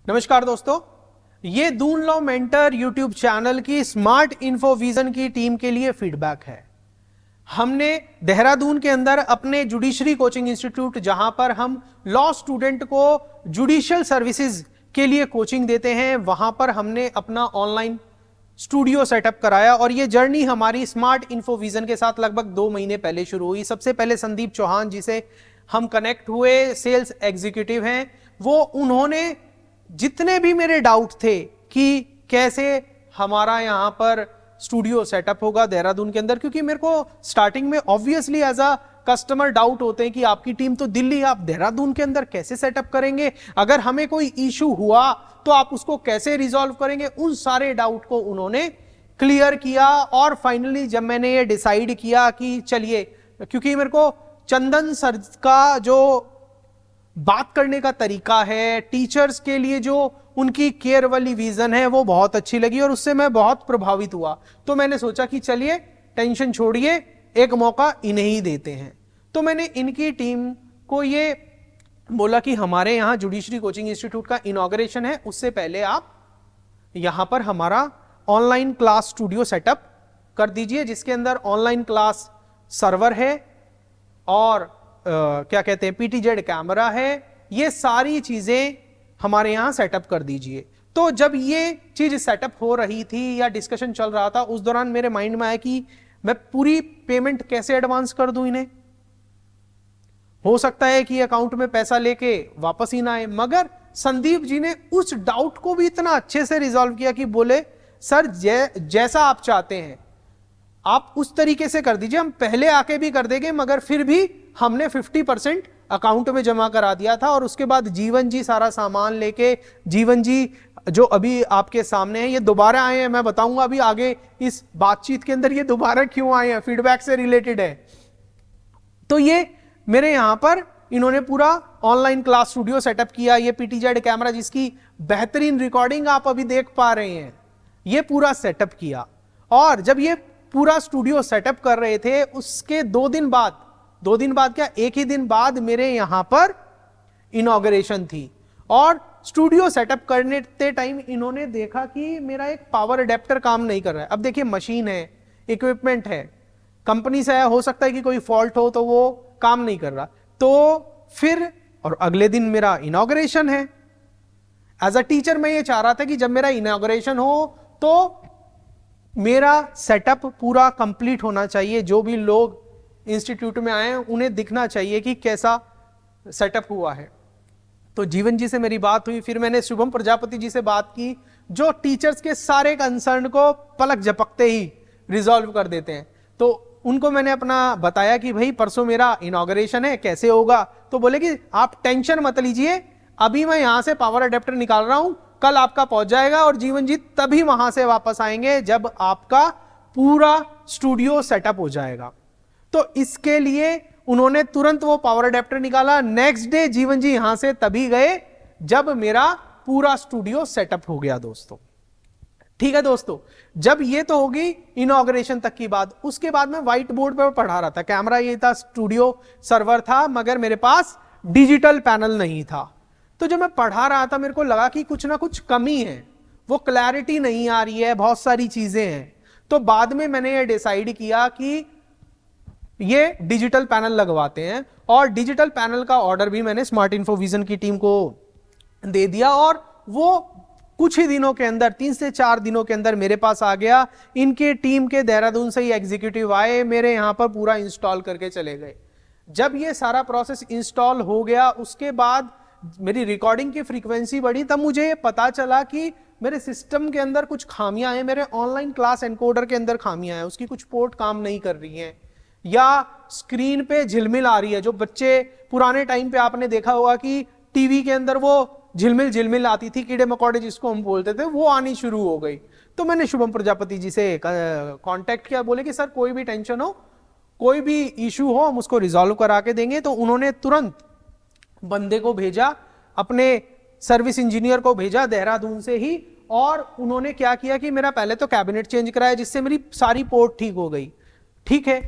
नमस्कार दोस्तों, ये Doon law mentor YouTube channel की स्मार्ट इन्फोविजन की टीम के लिए फीडबैक है। हमने देहरादून के अंदर अपने जुडिशरी कोचिंग इंस्टीट्यूट, जहां पर हम लॉ स्टूडेंट को जुडिशियल सर्विसेज के लिए कोचिंग देते हैं, वहां पर हमने अपना ऑनलाइन स्टूडियो सेटअप कराया और ये जर्नी हमारी स्मार्ट इन्फोविजन के साथ लगभग 2 महीने पहले शुरू हुई। सबसे पहले संदीप चौहान जी से हम कनेक्ट हुए, सेल्स एग्जीक्यूटिव हैं वो। उन्होंने जितने भी मेरे डाउट थे कि कैसे हमारा यहां पर स्टूडियो सेटअप होगा देहरादून के अंदर, क्योंकि मेरे को स्टार्टिंग में obviously as a customer doubt होते हैं कि आपकी टीम तो दिल्ली, आप देहरादून के अंदर कैसे सेटअप करेंगे, अगर हमें कोई इशू हुआ तो आप उसको कैसे रिजॉल्व करेंगे। उन सारे डाउट को उन्होंने क्लियर किया और फाइनली जब मैंने ये डिसाइड किया कि चलिए, क्योंकि मेरे को चंदन सर का जो बात करने का तरीका है, टीचर्स के लिए जो उनकी केयर वाली विजन है, वो बहुत अच्छी लगी और उससे मैं बहुत प्रभावित हुआ। तो मैंने सोचा कि चलिए टेंशन छोड़िए, एक मौका इन्हें ही देते हैं। तो मैंने इनकी टीम को ये बोला कि हमारे यहाँ जुडिशरी कोचिंग इंस्टीट्यूट का इनॉग्रेशन है, उससे पहले आप यहां पर हमारा ऑनलाइन क्लास स्टूडियो सेटअप कर दीजिए, जिसके अंदर ऑनलाइन क्लास सर्वर है और क्या कहते हैं PTZ कैमरा है, ये सारी चीजें हमारे यहां सेटअप कर दीजिए। तो जब ये चीज सेटअप हो रही थी या डिस्कशन चल रहा था, उस दौरान मेरे माइंड में आया कि मैं पूरी पेमेंट कैसे एडवांस कर दूं इन्हें। हो सकता है कि अकाउंट में पैसा लेके वापस ही ना आए, मगर संदीप जी ने उस डाउट को भी इतना अच्छे से रिजॉल्व किया कि बोले सर जैसा आप चाहते हैं आप उस तरीके से कर दीजिए, हम पहले आके भी कर देंगे, मगर फिर भी हमने 50% अकाउंट में जमा करा दिया था। और उसके बाद जीवन जी सारा सामान लेके, जीवन जी जो अभी आपके सामने है, ये दोबारा आए हैं। मैं बताऊंगा अभी आगे इस बातचीत के अंदर ये दोबारा क्यों आए हैं, फीडबैक से रिलेटेड है। तो ये मेरे यहां पर इन्होंने पूरा ऑनलाइन क्लास स्टूडियो सेटअप किया। ये PTZ कैमरा जिसकी बेहतरीन रिकॉर्डिंग आप अभी देख पा रहे हैं, ये पूरा सेटअप किया। और जब ये पूरा स्टूडियो सेटअप कर रहे थे, उसके 2 दिन बाद क्या, एक ही दिन बाद मेरे यहां पर इनॉग्रेशन थी। और स्टूडियो सेटअप करने ते टाइम इन्होंने देखा कि मेरा एक पावर अडेप्टर काम नहीं कर रहा है। अब देखिए, मशीन है, इक्विपमेंट है, कंपनी से हो सकता है कि कोई फॉल्ट हो तो वो काम नहीं कर रहा। तो फिर और अगले दिन मेरा इनॉग्रेशन है। एज अ टीचर मैं ये चाह रहा था कि जब मेरा इनॉग्रेशन हो तो मेरा सेटअप पूरा कंप्लीट होना चाहिए। जो भी लोग इंस्टीट्यूट में आए उन्हें दिखना चाहिए कि कैसा सेटअप हुआ है। तो जीवन जी से मेरी बात हुई, फिर मैंने शुभम प्रजापति जी से बात की, जो टीचर्स के सारे कंसर्न को पलक झपकते ही रिजॉल्व कर देते हैं। तो उनको मैंने अपना बताया कि भाई परसों मेरा इनॉग्रेशन है, कैसे होगा। तो बोले कि आप टेंशन मत लीजिए, अभी मैं यहां से पावर अडेप्टर निकाल रहा हूं, कल आपका पहुंच जाएगा। और जीवन जी तभी वहां से वापस आएंगे जब आपका पूरा स्टूडियो सेटअप हो जाएगा। तो इसके लिए उन्होंने तुरंत वो पावर अडेप्टर निकाला। नेक्स्ट डे जीवन जी यहां से तभी गए जब मेरा पूरा स्टूडियो सेटअप हो गया दोस्तों। ठीक है दोस्तों, जब ये तो होगी इनॉग्रेशन तक की बात। उसके बाद मैं व्हाइट बोर्ड पर पढ़ा रहा था, कैमरा ये था, स्टूडियो सर्वर था, मगर मेरे पास डिजिटल पैनल नहीं था। तो जब मैं पढ़ा रहा था मेरे को लगा कि कुछ ना कुछ कमी है, वो क्लैरिटी नहीं आ रही है, बहुत सारी चीजें हैं। तो बाद में मैंने ये डिसाइड किया कि ये डिजिटल पैनल लगवाते हैं, और डिजिटल पैनल का ऑर्डर भी मैंने स्मार्ट इन्फोविजन की टीम को दे दिया। और वो कुछ ही दिनों के अंदर, 3 से 4 दिनों के अंदर मेरे पास आ गया। इनके टीम के देहरादून से ही एग्जीक्यूटिव आए, मेरे यहां पर पूरा इंस्टॉल करके चले गए। जब ये सारा प्रोसेस इंस्टॉल हो गया, उसके बाद मेरी रिकॉर्डिंग की फ्रीक्वेंसी बढ़ी। तब मुझे पता चला कि मेरे सिस्टम के अंदर कुछ खामियां हैं, मेरे ऑनलाइन क्लास एनकोडर के अंदर खामियां हैं, उसकी कुछ पोर्ट काम नहीं कर रही हैं, या स्क्रीन पे झिलमिल आ रही है। जो बच्चे पुराने टाइम पे आपने देखा होगा कि टीवी के अंदर वो झिलमिल आती थी, कीड़े मकोड़े जिसको हम बोलते थे, वो आनी शुरू हो गई। तो मैंने शुभम प्रजापति जी से कांटेक्ट किया, बोले कि सर कोई भी टेंशन हो, कोई भी इशू हो, हम उसको रिजॉल्व करा के देंगे। तो उन्होंने तुरंत बंदे को भेजा, अपने सर्विस इंजीनियर को भेजा देहरादून से ही। और उन्होंने क्या किया कि मेरा पहले तो कैबिनेट चेंज कराया, जिससे मेरी सारी पोर्ट ठीक हो गई। ठीक है,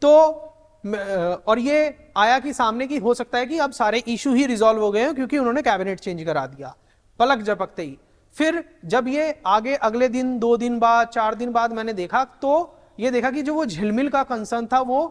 तो और ये आया कि सामने की हो सकता है कि अब सारे इशू ही रिजॉल्व हो गए हैं, क्योंकि उन्होंने कैबिनेट चेंज करा दिया। पलक झपकते ही। फिर जब ये आगे अगले दिन, 2 दिन बाद, 4 दिन बाद मैंने देखा तो ये देखा कि जो वो झिलमिल का कंसर्न था वो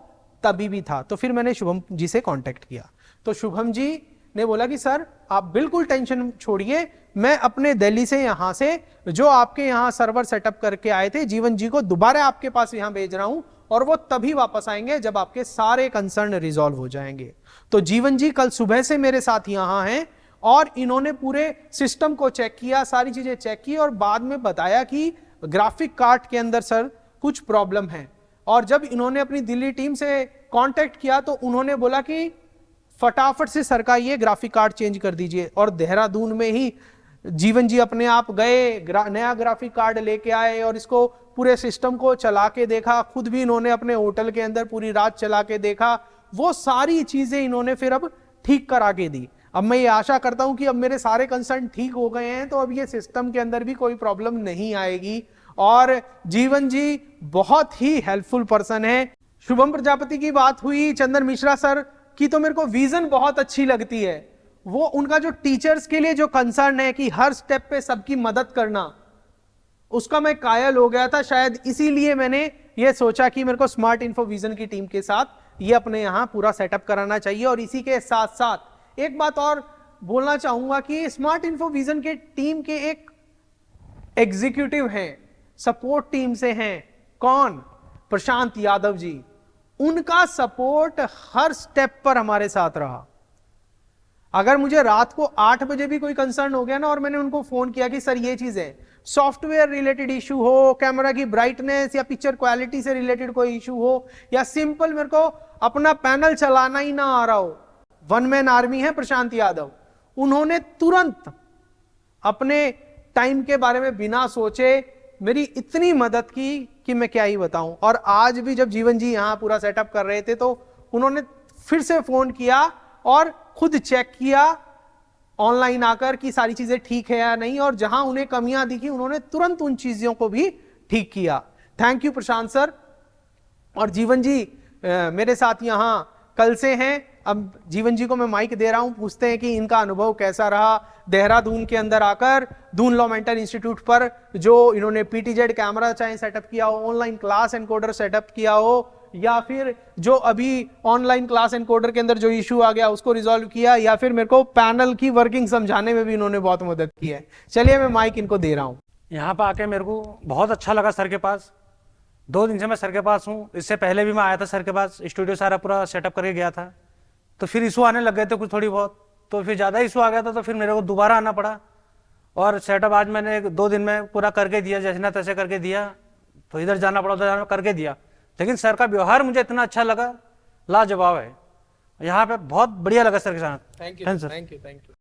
तभी भी था। तो फिर मैंने शुभम जी से कांटेक्ट किया, तो शुभम जी ने बोला कि सर आप बिल्कुल टेंशन छोड़िए, मैं अपने दिल्ली से यहां से जो आपके यहां सर्वर सेटअप करके आए थे जीवन जी को दोबारा आपके पास यहां भेज रहा हूं, और वो तभी वापस आएंगे जब आपके सारे कंसर्न रिजॉल्व हो जाएंगे। तो जीवन जी कल सुबह से मेरे साथ यहां हैं और इन्होंने पूरे सिस्टम को चेक किया, सारी चीजें चेक की और बाद में बताया कि ग्राफिक कार्ड के अंदर सर कुछ प्रॉब्लम है। और जब इन्होंने अपनी दिल्ली टीम से कांटेक्ट किया तो उन्होंने बोला कि फटाफट से सर का ये ग्राफिक कार्ड चेंज कर दीजिए। और देहरादून में ही जीवन जी अपने आप गए, नया ग्राफिक कार्ड लेके आए और इसको पूरे सिस्टम को चला के देखा। खुद भी इन्होंने अपने होटल के अंदर पूरी रात चला के देखा। वो सारी चीजें इन्होंने फिर अब ठीक करा के दी। अब मैं ये आशा करता हूं कि अब मेरे सारे कंसर्न ठीक हो गए हैं, तो अब ये सिस्टम के अंदर भी कोई प्रॉब्लम नहीं आएगी। और जीवन जी बहुत ही हेल्पफुल पर्सन है। शुभम प्रजापति की बात हुई, चंदन मिश्रा सर की तो मेरे को विजन बहुत अच्छी लगती है। वो उनका जो टीचर्स के लिए जो कंसर्न है कि हर स्टेप पे सबकी मदद करना, उसका मैं कायल हो गया था। शायद इसीलिए मैंने ये सोचा कि मेरे को स्मार्ट इन्फो विजन की टीम के साथ ये अपने यहां पूरा सेटअप कराना चाहिए। और इसी के साथ साथ एक बात और बोलना चाहूंगा कि स्मार्ट इन्फो विजन के टीम के एक एग्जीक्यूटिव हैं, सपोर्ट टीम से हैं, कौन? प्रशांत यादव जी। उनका सपोर्ट हर स्टेप पर हमारे साथ रहा। अगर मुझे रात को 8 बजे भी कोई कंसर्न हो गया ना और मैंने उनको फोन किया कि सर ये चीज है, सॉफ्टवेयर रिलेटेड इशू हो, कैमरा की ब्राइटनेस या पिक्चर क्वालिटी से रिलेटेड कोई इशू हो, या सिंपल मेरे को अपना पैनल चलाना ही ना आ रहा हो, वन मैन आर्मी है प्रशांत यादव, उन्होंने तुरंत अपने टाइम के बारे में बिना सोचे मेरी इतनी मदद की कि मैं क्या ही बताऊं। और आज भी जब जीवन जी यहां पूरा सेटअप कर रहे थे तो उन्होंने फिर से फोन किया और खुद चेक किया ऑनलाइन आकर कि सारी चीजें ठीक है या नहीं, और जहां उन्हें कमियां दिखी उन्होंने तुरंत उन चीजों को भी ठीक किया। Thank you Prashant sir. और जीवन जी मेरे साथ यहां कल से हैं। अब जीवन जी को मैं माइक दे रहा हूं, पूछते हैं कि इनका अनुभव कैसा रहा देहरादून के अंदर आकर, दून लॉ मेंटर इंस्टीट्यूट पर जो इन्होंने पीटीजेड कैमरा चाहे सेटअप किया हो, ऑनलाइन क्लास एनकोडर सेटअप किया हो, या फिर जो अभी ऑनलाइन क्लास एनकोडर के अंदर जो इशू आ गया उसको रिजॉल्व किया, या फिर मेरे को पैनल की वर्किंग समझाने में भी इन्होंने बहुत मदद की है। चलिए मैं माइक इनको दे रहा हूं। यहाँ पर आके मेरे को बहुत अच्छा लगा सर के पास। 2 दिन से मैं सर के पास हूँ। इससे पहले भी मैं आया था सर के पास, स्टूडियो सारा पूरा सेटअप करके गया था। तो फिर इशू आने लग गए थे कुछ थोड़ी बहुत, तो फिर ज़्यादा इशू आ गया था, तो फिर मेरे को दोबारा आना पड़ा। और सेटअप आज मैंने 2 दिन में पूरा करके दिया, जैसे ना तैसे करके दिया। तो इधर जाना पड़ा, उधर जाना करके दिया। लेकिन सर का व्यवहार मुझे इतना अच्छा लगा, लाजवाब है। यहाँ पे बहुत बढ़िया लगा सर के साथ। Thank you, thank you, thank you.